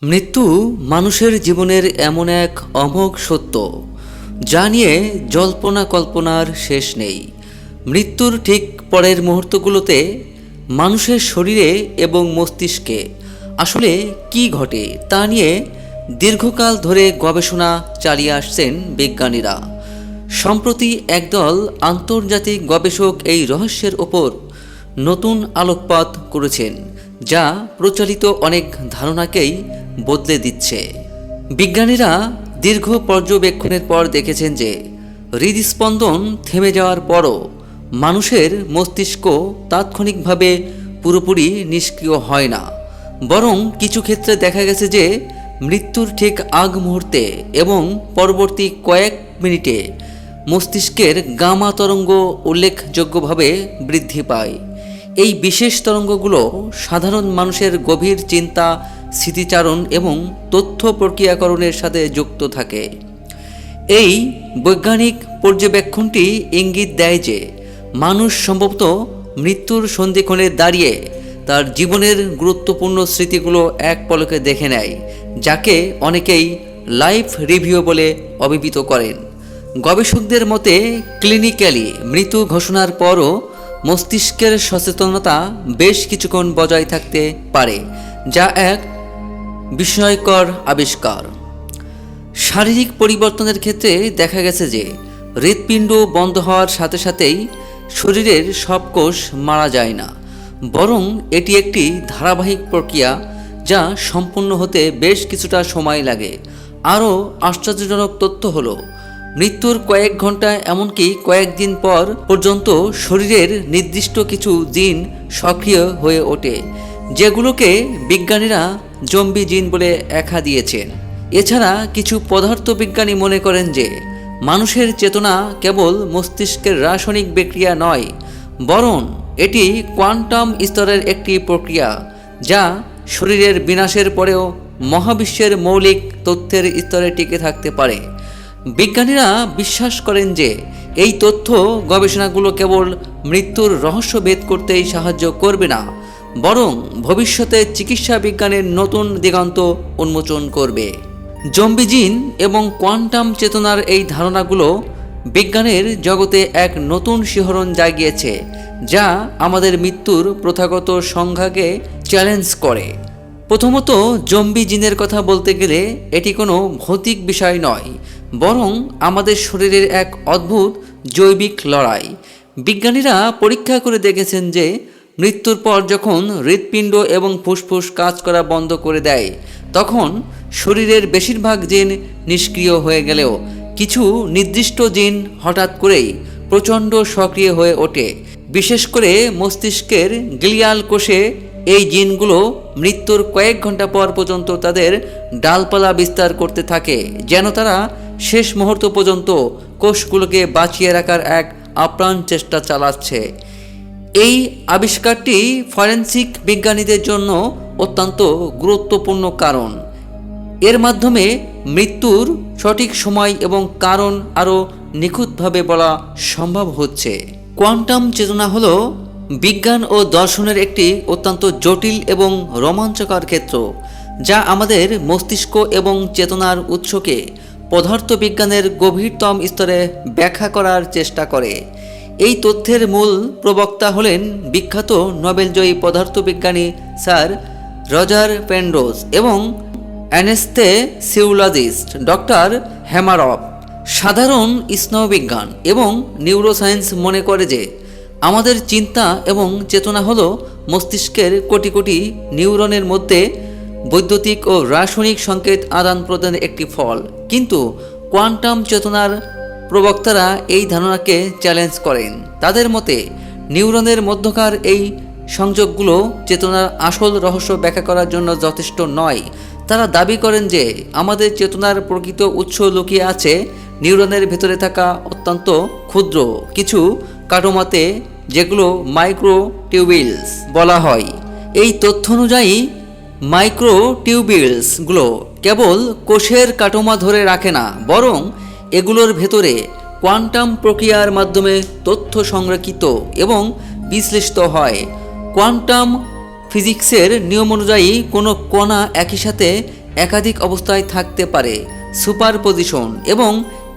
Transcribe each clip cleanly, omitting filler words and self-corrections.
মৃত্যু মানুষের জীবনের এমন এক অমোঘ সত্য যা নিয়ে জল্পনা কল্পনার শেষ নেই। মৃত্যুর ঠিক পরের মুহূর্তগুলোতে মানুষের শরীরে এবং মস্তিষ্কে আসলে কি ঘটে তা নিয়ে দীর্ঘকাল ধরে গবেষণা চালিয়ে আসছেন বিজ্ঞানীরা। সম্প্রতি একদল আন্তর্জাতিক গবেষক এই রহস্যের ওপর নতুন আলোকপাত করেছেন, যা প্রচলিত অনেক ধারণাকেই বদলে দিচ্ছে। বিজ্ঞানীরা দীর্ঘ পর্যবেক্ষণের পর দেখেছেন যে হৃদস্পন্দন থেমে যাওয়ার পরও মানুষের মস্তিষ্ক তাৎক্ষণিকভাবে পুরোপুরি নিষ্ক্রিয় হয় না, বরং কিছু ক্ষেত্রে দেখা গেছে যে মৃত্যুর ঠিক আগ মুহূর্তে এবং পরবর্তী কয়েক মিনিটে মস্তিষ্কের গামা তরঙ্গ উল্লেখযোগ্যভাবে বৃদ্ধি পায়। এই বিশেষ তরঙ্গগুলো সাধারণ মানুষের গভীর চিন্তা, স্মৃতিচারণ এবং তথ্য প্রক্রিয়াকরণের সাথে যুক্ত থাকে। এই বৈজ্ঞানিক পর্যবেক্ষণটি ইঙ্গিত দেয় যে মানুষ সম্ভবত মৃত্যুর সন্ধিক্ষণে দাঁড়িয়ে তার জীবনের গুরুত্বপূর্ণ স্মৃতিগুলো এক পলকে দেখে নেয়, যাকে অনেকেই লাইফ রিভিউ বলে অভিহিত করেন। গবেষকদের মতে ক্লিনিক্যালি মৃত্যু ঘোষণার পরও মস্তিষ্কের সচেতনতা বেশ কিছুক্ষণ বজায় থাকতে পারে, যা এক বিস্ময়কর আবিষ্কার। শারীরিক পরিবর্তনের ক্ষেত্রে দেখা গেছে যে হৃৎপিণ্ড বন্ধ হওয়ার সাথে সাথেই শরীরের সব কোষ মারা যায় না, বরং এটি একটি ধারাবাহিক প্রক্রিয়া যা সম্পূর্ণ হতে বেশ কিছুটা সময় লাগে। আরও আশ্চর্যজনক তথ্য হলো মৃত্যুর কয়েক ঘন্টা এমনকি কয়েকদিন পর পর্যন্ত শরীরের নির্দিষ্ট কিছু জিন সক্রিয় হয়ে ওঠে, যেগুলোকে বিজ্ঞানীরা জম্বি জিন বলে আখ্যা দিয়েছেন। এছাড়া কিছু পদার্থবিজ্ঞানী মনে করেন যে মানুষের চেতনা কেবল মস্তিষ্কের রাসায়নিক বিক্রিয়া নয়, বরং এটি কোয়ান্টাম স্তরের একটি প্রক্রিয়া যা শরীরের বিনাশের পরেও মহাবিশ্বের মৌলিক তথ্যের স্তরে টিকে থাকতে পারে। বিজ্ঞানীরা বিশ্বাস করেন যে এই তথ্য গবেষণাগুলো কেবল মৃত্যুর রহস্য ভেদ করতেই সাহায্য করবে না, বরং ভবিষ্যতে চিকিৎসা বিজ্ঞানের নতুন দিগন্ত উন্মোচন করবে। জম্বি জিন এবং কোয়ান্টাম চেতনার এই ধারণাগুলো বিজ্ঞানের জগতে এক নতুন শিহরণ জাগিয়েছে, যা আমাদের মৃত্যুর প্রথাগত সংজ্ঞাকে চ্যালেঞ্জ করে। প্রথমত, জম্বি জিনের কথা বলতে গেলে এটি কোনো ভৌতিক বিষয় নয়, বরং আমাদের শরীরের এক অদ্ভুত জৈবিক লড়াই। বিজ্ঞানীরা পরীক্ষা করে দেখেছেন যে মৃত্যুর পর যখন হৃৎপিণ্ড এবং ফুসফুস কাজ করা বন্ধ করে দেয়, তখন শরীরের বেশিরভাগ জিন নিষ্ক্রিয় হয়ে গেলেও কিছু নির্দিষ্ট জিন হঠাৎ করেই প্রচণ্ড সক্রিয় হয়ে ওঠে। বিশেষ করে মস্তিষ্কের গ্লিয়াল কোষে এই জিনগুলো মৃত্যুর কয়েক ঘন্টা পর পর্যন্ত তাদের ডালপালা বিস্তার করতে থাকে, যেন তারা শেষ মুহূর্ত পর্যন্ত কোষগুলোকে বাঁচিয়ে রাখার এক আপ্রাণ চেষ্টা চালাচ্ছে। এই আবিষ্কারটি ফরেনসিক বিজ্ঞানীদের জন্য অত্যন্ত গুরুত্বপূর্ণ, কারণ এর মাধ্যমে মৃত্যুর সঠিক সময় এবং কারণ আরও নিখুঁতভাবে বলা সম্ভব হচ্ছে। কোয়ান্টাম চেতনা হলো বিজ্ঞান ও দর্শনের একটি অত্যন্ত জটিল এবং রোমাঞ্চকর ক্ষেত্র, যা আমাদের মস্তিষ্ক এবং চেতনার উৎসকে পদার্থবিজ্ঞানের গভীরতম স্তরে ব্যাখ্যা করার চেষ্টা করে। এই তথ্যের মূল প্রবক্তা হলেন বিখ্যাত নোবেলজয়ী পদার্থবিজ্ঞানী স্যার রজার পেনরোজ এবং অ্যানেস্থেসিওলজিস্ট ডক্টর হ্যামারফ। সাধারণ স্নায়ুবিজ্ঞান এবং নিউরোসায়েন্স মনে করে যে আমাদের চিন্তা এবং চেতনা হলো মস্তিষ্কের কোটি কোটি নিউরনের মধ্যে বৈদ্যুতিক ও রাসায়নিক সংকেত আদান প্রদানের একটি ফল। কিন্তু কোয়ান্টাম চেতনার প্রবক্তারা এই ধারণাকে চ্যালেঞ্জ করেন। তাদের মতে নিউরনের মধ্যকার এই সংযোগগুলো চেতনার আসল রহস্য ব্যাখ্যা করার জন্য যথেষ্ট নয়। তারা দাবি করেন যে আমাদের চেতনার প্রকৃত উৎস লুকিয়ে আছে নিউরনের ভেতরে থাকা অত্যন্ত ক্ষুদ্র কিছু কাঠামোতে, যেগুলো মাইক্রোটিউবিউলস বলা হয়। এই তথ্য অনুযায়ী মাইক্রোটিউবিউলসগুলো কেবল কোষের কাঠামো ধরে রাখে না, বরং এগুলোর ভেতরে কোয়ান্টাম প্রক্রিয়ার মাধ্যমে তথ্য সংরক্ষিত এবং বিশ্লেষিত হয়। কোয়ান্টাম ফিজিক্সের নিয়ম অনুযায়ী কোনো কণা একই সাথে একাধিক অবস্থায় থাকতে পারে, সুপারপজিশন, এবং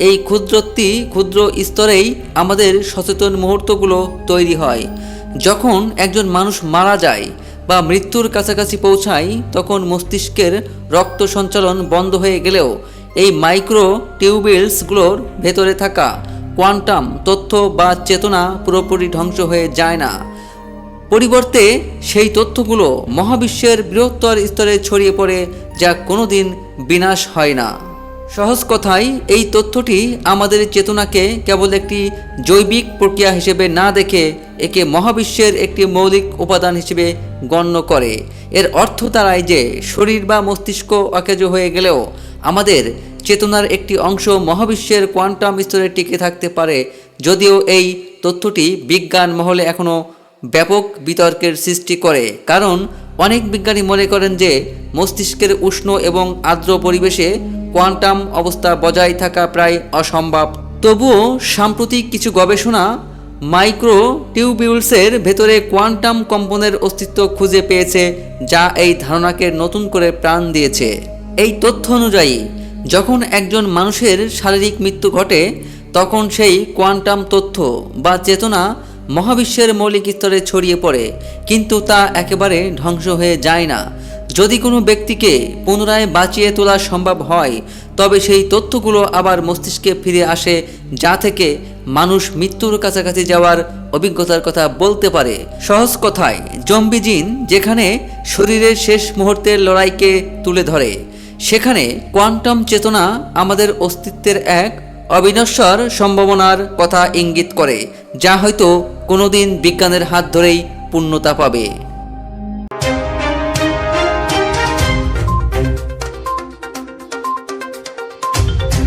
এই ক্ষুদ্র স্তরেই আমাদের সচেতন মুহূর্তগুলো তৈরি হয়। যখন একজন মানুষ মারা যায় বা মৃত্যুর কাছাকাছি পৌঁছায়, তখন মস্তিষ্কের রক্ত সঞ্চালন বন্ধ হয়ে গেলেও এই মাইক্রো টিউবিলসগুলোর ভেতরে থাকা কোয়ান্টাম তথ্য বা চেতনা পুরোপুরি ধ্বংস হয়ে যায় না। পরিবর্তে সেই তথ্যগুলো মহাবিশ্বের বৃহত্তর স্তরে ছড়িয়ে পড়ে, যা কোনোদিন বিনাশ হয় না। সহজ কথায়, এই তথ্যটি আমাদের চেতনাকে কেবল একটি জৈবিক প্রক্রিয়া হিসেবে না দেখে একে মহাবিশ্বের একটি মৌলিক উপাদান হিসেবে গণ্য করে। এর অর্থ দাঁড়ায় যে শরীর বা মস্তিষ্ক অকেজ হয়ে গেলেও আমাদের চেতনার একটি অংশ মহাবিশ্বের কোয়ান্টাম স্তরে টিকে থাকতে পারে। যদিও এই তথ্যটি বিজ্ঞান মহলে এখনও ব্যাপক বিতর্কের সৃষ্টি করে, কারণ অনেক বিজ্ঞানী মনে করেন যে মস্তিষ্কের উষ্ণ এবং আর্দ্র পরিবেশে কোয়ান্টাম অবস্থা বজায় থাকা প্রায় অসম্ভব। তবুও সাম্প্রতিক কিছু গবেষণা মাইক্রো টিউবিউলসের ভেতরে কোয়ান্টাম কম্পনের অস্তিত্ব খুঁজে পেয়েছে, যা এই ধারণাকে নতুন করে প্রাণ দিয়েছে। এই তথ্য অনুযায়ী যখন একজন মানুষের শারীরিক মৃত্যু ঘটে, তখন সেই কোয়ান্টাম তথ্য বা চেতনা মহাবিশ্বের মৌলিক স্তরে ছড়িয়ে পড়ে, কিন্তু তা একেবারে ধ্বংস হয়ে যায় না। যদি কোনো ব্যক্তিকে পুনরায় বাঁচিয়ে তোলা সম্ভব হয়, তবে সেই তথ্যগুলো আবার মস্তিষ্কে ফিরে আসে, যা থেকে মানুষ মৃত্যুর কাছাকাছি যাওয়ার অভিজ্ঞতার কথা বলতে পারে। সহজ কথায়, জম্বি জিন যেখানে শরীরের শেষ মুহূর্তের লড়াইকে তুলে ধরে, সেখানে কোয়ান্টাম চেতনা আমাদের অস্তিত্বের এক অবিনশ্বর সম্ভাবনার কথা ইঙ্গিত করে, যা হয়তো কোনোদিন বিজ্ঞানের হাত ধরেই পূর্ণতা পাবে।